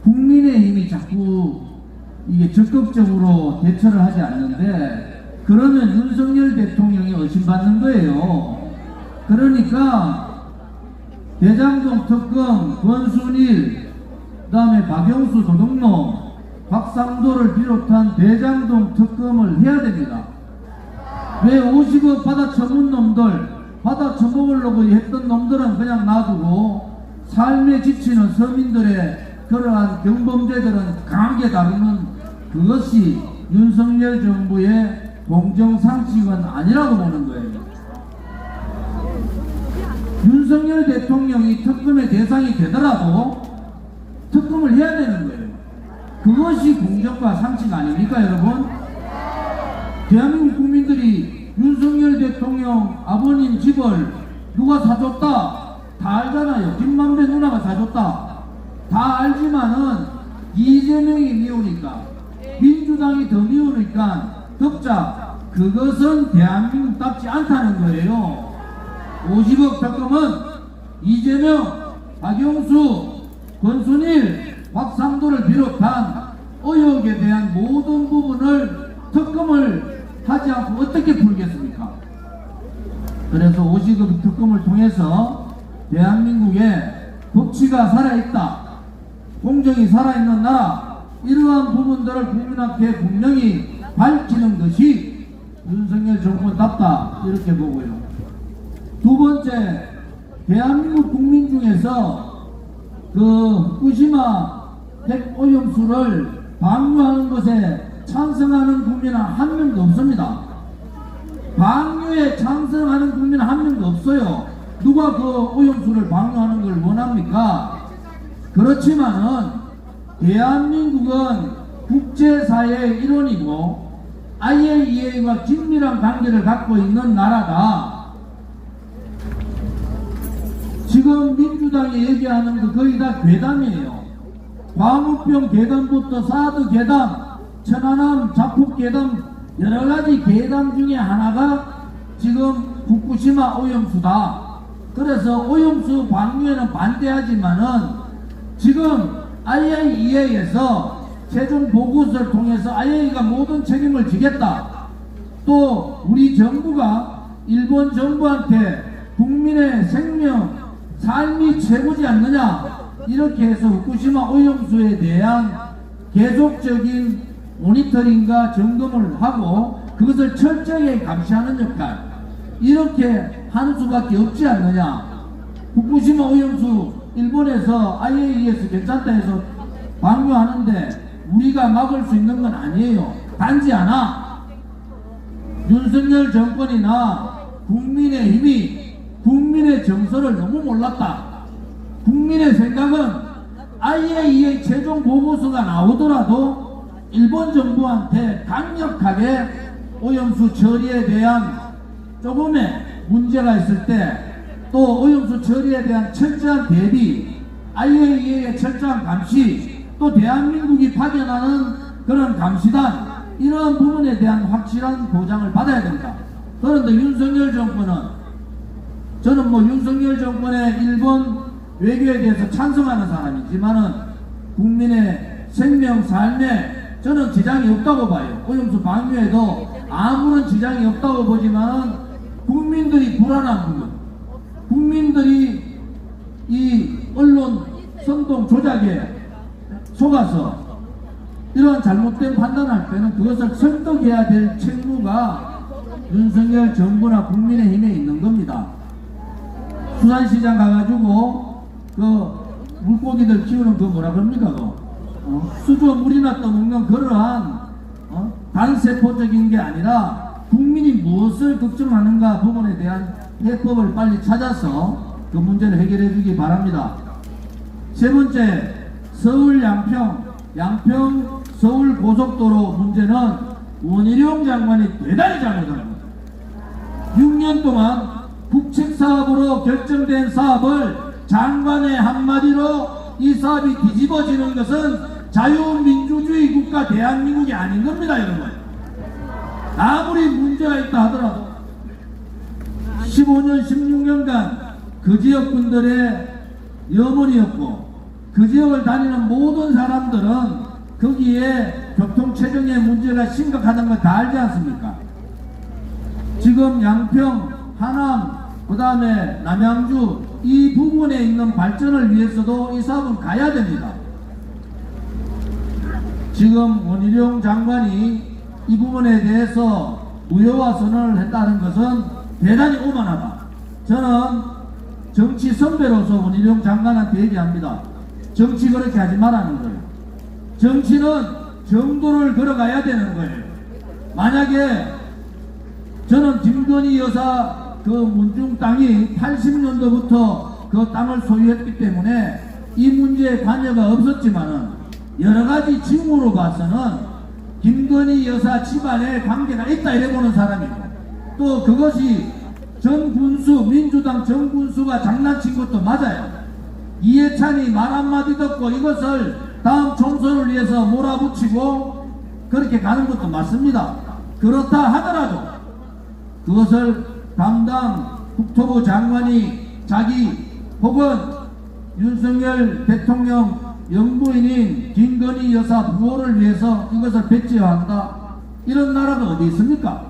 국민의힘이 자꾸 이게 적극적으로 대처를 하지 않는데, 그러면 윤석열 대통령이 의심받는 거예요. 그러니까 대장동 특검, 권순일, 그 다음에 박영수 도둑놈, 박상도를 비롯한 대장동 특검을 해야 됩니다. 왜 50억 받아 처분 놈들, 받아 처먹으려고 했던 놈들은 그냥 놔두고 삶에 지치는 서민들의 그러한 경범죄들은 강하게 다루는 그것이 윤석열 정부의 공정상식은 아니라고 보는 거예요. 윤석열 대통령이 특검의 대상이 되더라도 특검을 해야 되는 거예요. 그것이 공정과 상식 아닙니까, 여러분? 대한민국 국민들이 윤석열 대통령 아버님 집을 누가 사줬다 다 알잖아요. 김만배 누나가 사줬다 다 알지만은 이재명이 미우니까, 민주당이 더 미우니까 덕자, 그것은 대한민국답지 않다는 거예요. 50억 특검은 이재명, 박영수, 권순일, 박상도를 비롯한 의혹에 대한 모든 부분을 특검을 하지 않고 어떻게 풀겠습니까? 그래서 50억 특검을 통해서 대한민국에 법치가 살아있다, 공정이 살아있는 나라, 이러한 부분들을 국민한테 분명히 밝히는 것이 윤석열 정권답다, 이렇게 보고요. 두 번째, 대한민국 국민 중에서 그 후쿠시마 핵오염수를 방류하는 것에 찬성하는 국민은 한 명도 없습니다. 방류에 찬성하는 국민은 한 명도 없어요. 누가 그 오염수를 방류하는 걸 원합니까? 그렇지만은 대한민국은 국제사회의 일원이고 IAEA와 긴밀한 관계를 갖고 있는 나라다. 지금 민주당이 얘기하는 거 거의 다 괴담이에요. 광우병 괴담부터 사드 괴담, 천안함 자폭 괴담, 여러가지 괴담 중에 하나가 지금 후쿠시마 오염수다. 그래서 오염수 방류에는 반대하지만은 지금 IAEA에서 최종 보고서를 통해서 IAEA가 모든 책임을 지겠다. 또 우리 정부가 일본 정부한테 국민의 생명, 삶이 최고지 않느냐, 이렇게 해서 후쿠시마 오염수에 대한 계속적인 모니터링과 점검을 하고 그것을 철저하게 감시하는 역할, 이렇게 하는 수밖에 없지 않느냐. 후쿠시마 오염수 일본에서 IAEA에서 괜찮다 해서 방류하는데 우리가 막을 수 있는 건 아니에요. 단지 하나, 윤석열 정권이나 국민의힘이 국민의 정서를 너무 몰랐다. 국민의 생각은 IAEA 최종 보고서가 나오더라도 일본 정부한테 강력하게 오염수 처리에 대한 조금의 문제가 있을 때, 또 오염수 처리에 대한 철저한 대비, IAEA의 철저한 감시, 또 대한민국이 파견하는 그런 감시단, 이러한 부분에 대한 확실한 보장을 받아야 된다. 그런데 윤석열 정권은, 저는 뭐 윤석열 정권의 일본 외교에 대해서 찬성하는 사람이지만은 국민의 생명, 삶에 저는 지장이 없다고 봐요. 오염수 방류에도 아무런 지장이 없다고 보지만은 국민들이 불안한 부분, 국민들이 이 언론 선동 조작에 속아서 이러한 잘못된 판단할 때는 그것을 설득해야 될 책무가 윤석열 정부나 국민의힘에 있는 겁니다. 수산시장 가가지고 그 물고기들 키우는 그 뭐라 그럽니까, 수조 물이나 떠먹는 그러한 단세포적인 게 아니라 국민이 무엇을 걱정하는가 부분에 대한 해법을 빨리 찾아서 그 문제를 해결해 주기 바랍니다. 세 번째, 서울 양평 서울 고속도로 문제는 원희룡 장관이 대단히 잘못합니다. 6년 동안 국책사업으로 결정된 사업을 장관의 한마디로 이 사업이 뒤집어지는 것은 자유민주주의 국가 대한민국이 아닌 겁니다, 여러분. 아무리 문제가 있다 하더라도 15년, 16년간 그 지역분들의 염원이었고 그 지역을 다니는 모든 사람들은 거기에 교통체증의 문제가 심각하다는 걸 다 알지 않습니까? 지금 양평, 하남, 그 다음에 남양주 이 부분에 있는 발전을 위해서도 이 사업은 가야 됩니다. 지금 원희룡 장관이 이 부분에 대해서 무효화 선언을 했다는 것은 대단히 오만하다. 저는 정치 선배로서 원희룡 장관한테 얘기합니다. 정치 그렇게 하지 말라는 거예요. 정치는 정도를 걸어가야 되는 거예요. 만약에 저는 김건희 여사 그 문중 땅이 80년도부터 그 땅을 소유했기 때문에 이 문제에 관여가 없었지만은 여러 가지 징후로 봐서는 김건희 여사 집안에 관계가 있다 이래 보는 사람이고, 또 그것이 전 군수, 민주당 전 군수가 장난친 것도 맞아요. 이해찬이 말 한마디 듣고 이것을 다음 총선을 위해서 몰아붙이고 그렇게 가는 것도 맞습니다. 그렇다 하더라도 그것을 담당 국토부 장관이 자기 혹은 윤석열 대통령 영부인인 김건희 여사 부호를 위해서 이것을 배치한다, 이런 나라가 어디 있습니까?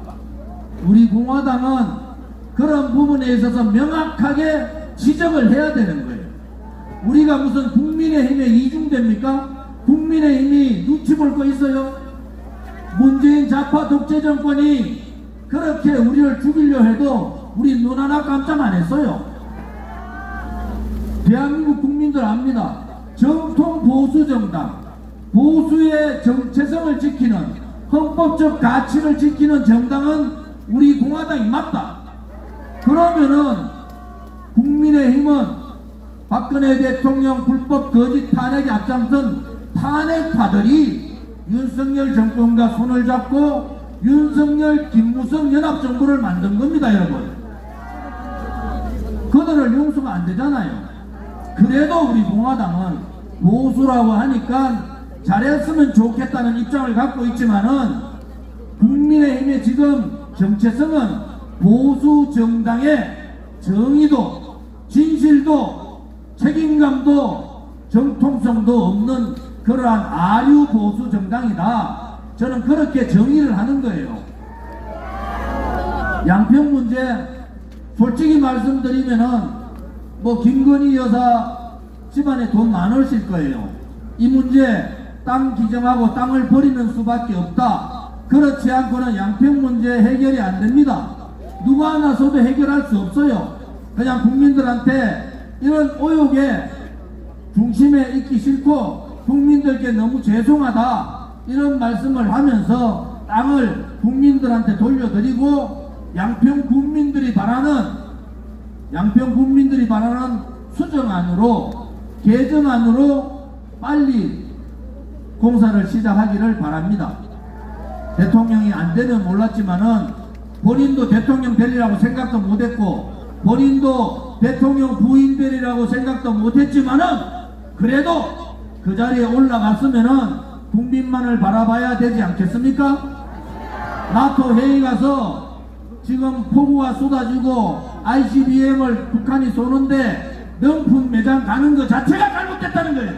우리 공화당은 그런 부분에 있어서 명확하게 지적을 해야 되는 거예요. 우리가 무슨 국민의힘에 이중됩니까? 국민의힘이 눈치 볼 거 있어요? 문재인 좌파 독재 정권이 그렇게 우리를 죽이려 해도 우리 눈 하나 깜짝 안 했어요. 대한민국 국민들 압니다. 정통 보수 정당, 보수의 정체성을 지키는, 헌법적 가치를 지키는 정당은 우리 공화당이 맞다. 그러면은 국민의힘은 박근혜 대통령 불법 거짓 탄핵에 앞장선 탄핵파들이 윤석열 정권과 손을 잡고 윤석열 김무성 연합정부를 만든 겁니다, 여러분. 그들을 용서가 안 되잖아요. 그래도 우리 공화당은 보수라고 하니까 잘했으면 좋겠다는 입장을 갖고 있지만은 국민의힘의 지금 정체성은 보수 정당의 정의도 진실도 책임감도 정통성도 없는 그러한 아류 보수 정당이다. 저는 그렇게 정의를 하는 거예요. 양평 문제 솔직히 말씀드리면은 뭐 김건희 여사 집안에 돈 많으실 거예요. 이 문제 땅 기증하고 땅을 버리는 수밖에 없다. 그렇지 않고는 양평 문제 해결이 안 됩니다. 누가 나서도 해결할 수 없어요. 그냥 국민들한테 이런 의혹의 중심에 있기 싫고 국민들께 너무 죄송하다 이런 말씀을 하면서 땅을 국민들한테 돌려드리고 양평 국민들이 바라는 수정안으로 개정안으로 빨리 공사를 시작하기를 바랍니다. 대통령이 안 되면 몰랐지만은 본인도 대통령 되리라고 생각도 못했고 본인도 대통령 부인 되리라고 생각도 못했지만은 그래도 그 자리에 올라갔으면은 국민만을 바라봐야 되지 않겠습니까? 나토 회의 가서 지금 폭우가 쏟아지고 ICBM을 북한이 쏘는데 명품 매장 가는 것 자체가 잘못됐다는 거예요.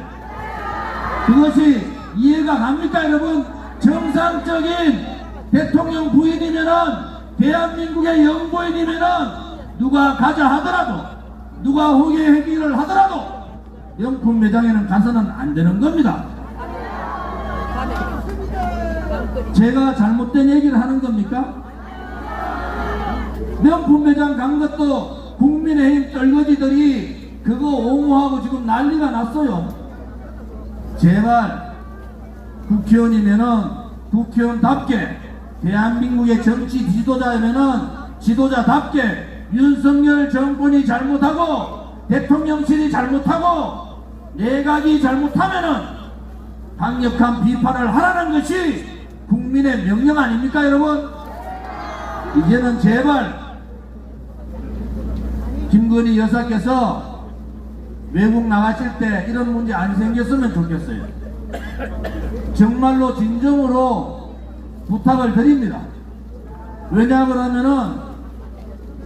그것이 이해가 갑니까, 여러분? 정상적인 대통령 부인이면은 대한민국의 영부인이면은 누가 가자 하더라도 누가 호계 회기를 하더라도 명품 매장에는 가서는 안 되는 겁니다. 제가 잘못된 얘기를 하는 겁니까? 명품 매장 간 것도 국민의힘 떨거지들이 그거 옹호하고 지금 난리가 났어요. 제발 국회의원이면은 국회의원답게 대한민국의 정치 지도자이면은 지도자답게 윤석열 정권이 잘못하고 대통령실이 잘못하고 내각이 잘못하면은 강력한 비판을 하라는 것이 국민의 명령 아닙니까, 여러분? 이제는 제발 김건희 여사께서 외국 나가실 때 이런 문제 안 생겼으면 좋겠어요. 정말로 진정으로 부탁을 드립니다. 왜냐 그러면은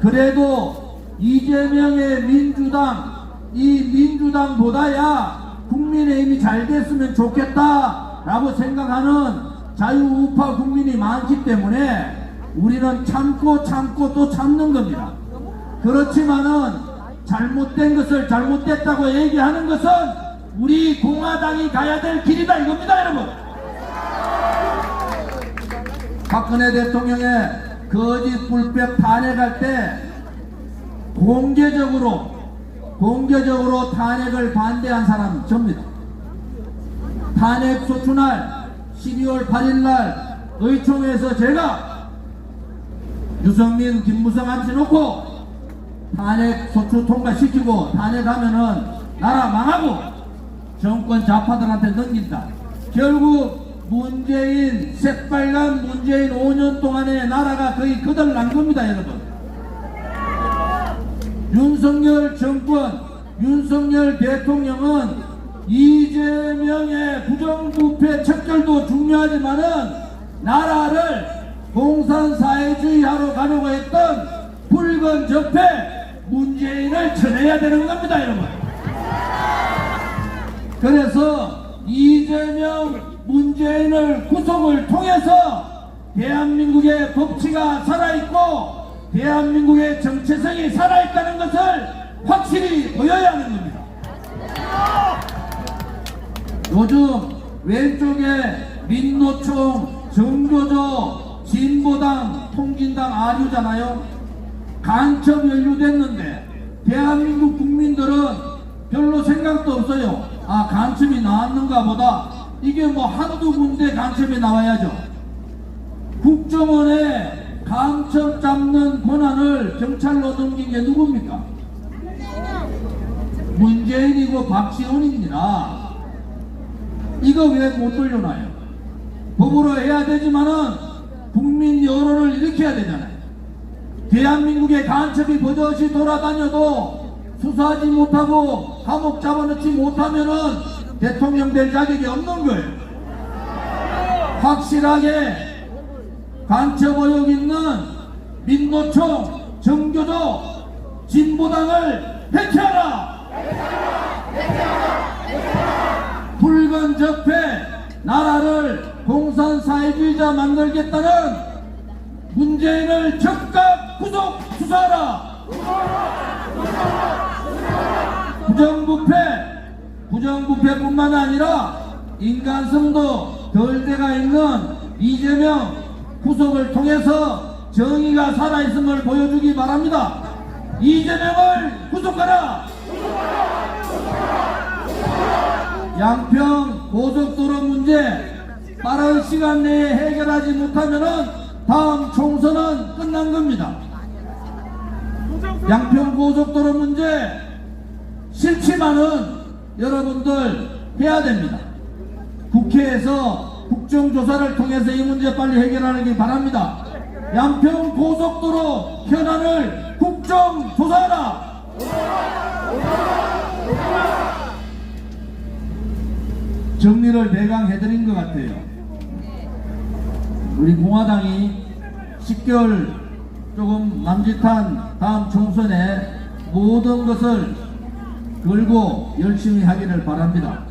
그래도 이재명의 민주당, 이 민주당보다야 국민 국민의힘이 잘 됐으면 좋겠다라고 생각하는 자유우파 국민이 많기 때문에 우리는 참고 또 참는 겁니다. 그렇지만은 잘못된 것을 잘못됐다고 얘기하는 것은 우리 공화당이 가야 될 길이다 이겁니다, 여러분. 박근혜 대통령의 거짓 불법 탄핵할 때 공개적으로 탄핵을 반대한 사람은 접니다. 탄핵 소추날 12월 8일날 의총에서 제가 유승민, 김무성 앉혀놓고 탄핵 소추 통과시키고 탄핵하면은 나라 망하고 정권 좌파들한테 넘긴다. 결국 문재인, 새빨간 문재인 5년 동안에 나라가 거의 거덜난 겁니다, 여러분. 윤석열 정권, 윤석열 대통령은 이재명의 부정부패 척결도 중요하지만은 나라를 공산사회주의하러 가려고 했던 붉은 적폐 문재인을 쳐내야 되는 겁니다, 여러분. 그래서 이재명, 문재인을 구속을 통해서 대한민국의 법치가 살아있고 대한민국의 정체성이 살아있다는 것을 확실히 보여야 하는 겁니다. 요즘 왼쪽에 민노총, 정교조, 진보당, 통진당 아류잖아요. 간첩 연루됐는데 대한민국 국민들은 별로 생각도 없어요. 아, 간첩이 나왔는가 보다. 이게 뭐 한두 군데 간첩이 나와야죠. 국정원에 간첩 잡는 권한을 경찰로 넘긴 게 누굽니까? 문재인이고 박지원입니다. 이거 왜 못 돌려놔요? 법으로 해야 되지만은 국민 여론을 일으켜야 되잖아요. 대한민국의 간첩이 버젓이 돌아다녀도 수사하지 못하고 감옥 잡아넣지 못하면은 대통령 될 자격이 없는 거예요. 확실하게 간첩 의혹 있는 민노총, 정교조, 진보당을 해체하라! 붉은 적폐 나라를 공산사회주의자 만들겠다는 문재인을 즉각 구속 수사하라! 부정부패뿐만 아니라 인간성도 덜 돼가 있는 이재명 구속을 통해서 정의가 살아있음을 보여주기 바랍니다. 이재명을 구속하라! 양평 고속도로 문제 빠른 시간 내에 해결하지 못하면은 다음 총선은 끝난 겁니다. 양평 고속도로 문제 싫지만은 여러분들 해야 됩니다. 국회에서 국정조사를 통해서 이 문제 빨리 해결하기 바랍니다. 양평 고속도로 현안을 국정조사하라! 정리를 대강 해드린 것 같아요. 우리 공화당이 10개월 조금 남짓한 다음 총선에 모든 것을 걸고 열심히 하기를 바랍니다.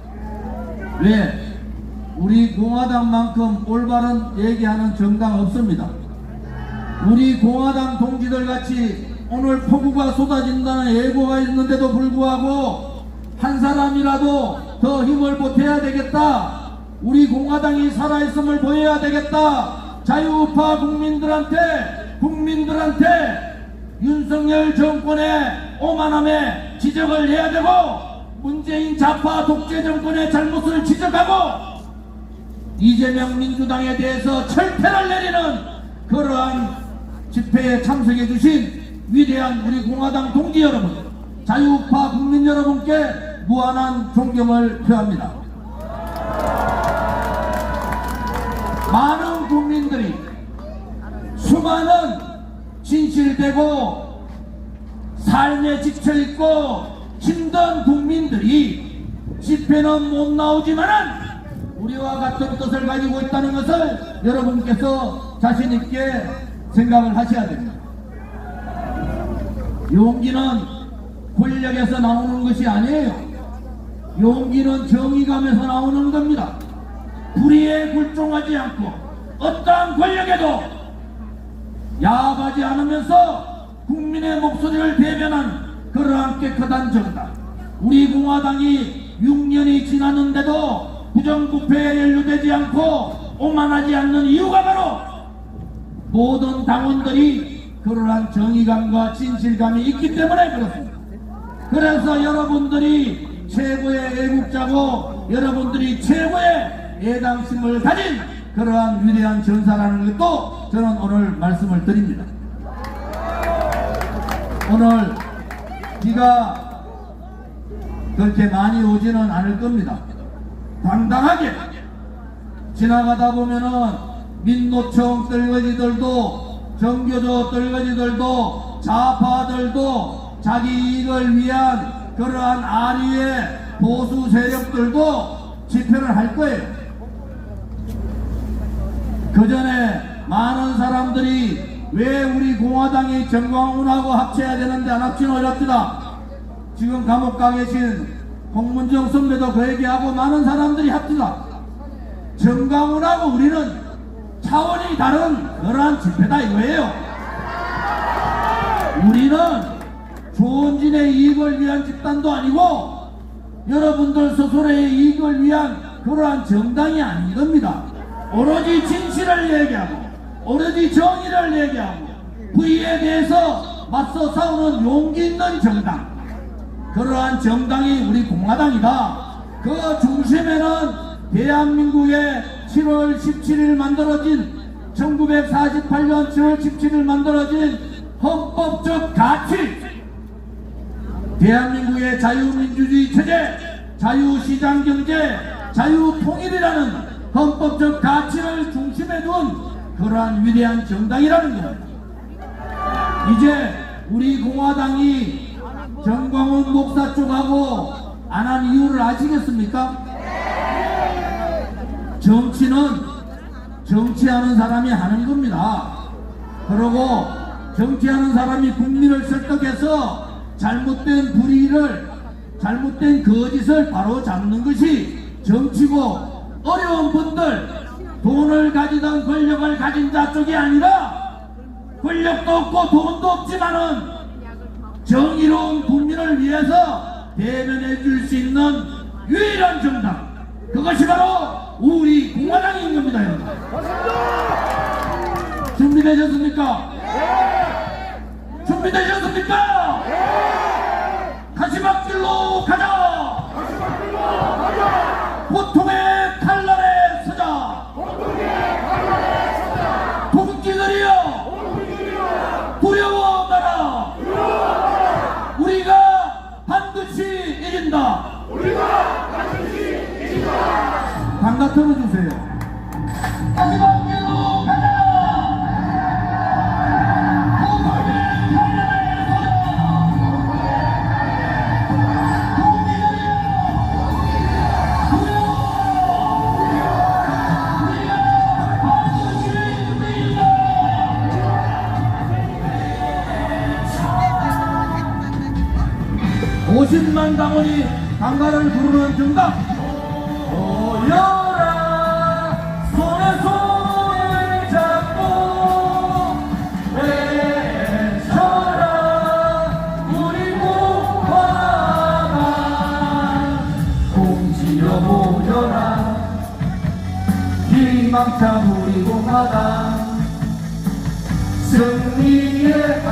왜? 우리 공화당만큼 올바른 얘기하는 정당 없습니다. 우리 공화당 동지들 같이 오늘 폭우가 쏟아진다는 예고가 있는데도 불구하고 한 사람이라도 더 힘을 보태야 되겠다. 우리 공화당이 살아있음을 보여야 되겠다. 자유우파 국민들한테 윤석열 정권의 오만함에 지적을 해야 되고 문재인 좌파 독재 정권의 잘못을 지적하고 이재명 민주당에 대해서 철퇴를 내리는 그러한 집회에 참석해 주신 위대한 우리 공화당 동지 여러분, 자유우파 국민 여러분께 무한한 존경을 표합니다. 많은 국민들이, 수많은 진실되고 삶에 지쳐있고 힘든 국민들이 집회는 못 나오지만은 우리와 같은 뜻을 가지고 있다는 것을 여러분께서 자신있게 생각을 하셔야 됩니다. 용기는 권력에서 나오는 것이 아니에요. 용기는 정의감에서 나오는 겁니다. 불의에 굴종하지 않고 어떠한 권력에도 야합하지 않으면서 국민의 목소리를 대변한 그러한 깨끗한 정당, 우리 공화당이 6년이 지났는데도 부정부패에 연루되지 않고 오만하지 않는 이유가 바로 모든 당원들이 그러한 정의감과 진실감이 있기 때문에 그렇습니다. 그래서 여러분들이 최고의 애국자고 여러분들이 최고의 애당심을 가진 그러한 위대한 전사라는 것도 저는 오늘 말씀을 드립니다. 오늘 비가 그렇게 많이 오지는 않을 겁니다. 당당하게 지나가다 보면은 민노총 떨거지들도 정교조 떨거지들도 좌파들도 자기 이익을 위한 그러한 아리의 보수 세력들도 집회를 할 거예요. 그 전에 많은 사람들이 왜 우리 공화당이 정광훈하고 합쳐야 되는데 안 합치는 어렵다. 지금 감옥 가 계신 홍문정 선배도 그 얘기하고 많은 사람들이 합치다. 정광훈하고 우리는 차원이 다른 그러한 집회다 이거예요. 우리는 조원진의 이익을 위한 집단도 아니고 여러분들 스스로의 이익을 위한 그러한 정당이 아닌 겁니다. 오로지 진실을 얘기하고 오로지 정의를 얘기하고 불의에 대해서 맞서 싸우는 용기 있는 정당, 그러한 정당이 우리 공화당이다. 그 중심에는 대한민국의 7월 17일 만들어진 1948년 7월 17일 만들어진 헌법적 가치, 대한민국의 자유민주주의 체제, 자유시장경제, 자유통일이라는 헌법적 가치를 중심에 둔 그러한 위대한 정당이라는 겁니다. 이제 우리 공화당이 정광훈 목사 쪽하고 안 한 이유를 아시겠습니까? 정치는 정치하는 사람이 하는 겁니다. 그리고 정치하는 사람이 국민을 설득해서 잘못된 불의를, 잘못된 거짓을 바로 잡는 것이 정치고, 어려운 분들, 돈을 가지던 권력을 가진 자 쪽이 아니라 권력도 없고 돈도 없지만은 정의로운 국민을 위해서 대변해 줄 수 있는 유일한 정당, 그것이 바로 우리 공화당인 겁니다. 여러분, 준비되셨습니까? 준비되셨습니까? 가시밭길로 가자! 고통의 칼날에 서자! 동지들이여! 두려워 마라! 우리가 반드시 이긴다! 반가 틀어주세요. 가시밭길로 가자! (50만) 당원이 당가를 부르는 정당, 모여라 손에 손을 잡고 외쳐라 우리 공화당, 공지여 모여라 희망찬 우리 공화당, 승리의